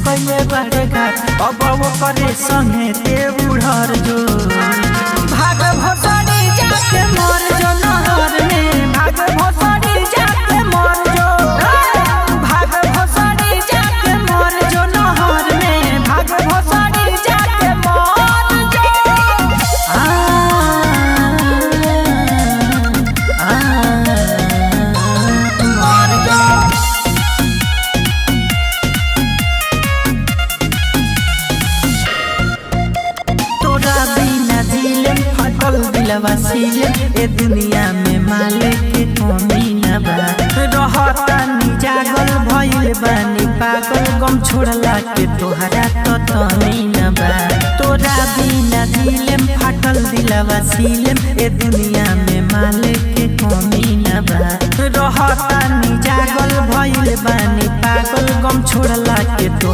कइले बारे घाट अब वो करे संगे ते उड़र जो भाग भोसड़ी जाके मर जो नहर में भाग भोसड़ी जाके मर जो भाग भोसड़ी जाके मर जो नहर में भाग भोसड़ी जाके मर जो मर जो तोरा बिना दिलम फटल दिलवा सीलम ए दुनिया में माले के कमी न बा रहता नी जागल भइल बानी पागल गम छोड़ला के तोहरा तो तनी न बा तोरा बिना दिलम फटल दिलवा सीलम ए दुनिया में माले के कमी न बा रहता नी जागल भइल बानी पागल गम छोड़ला के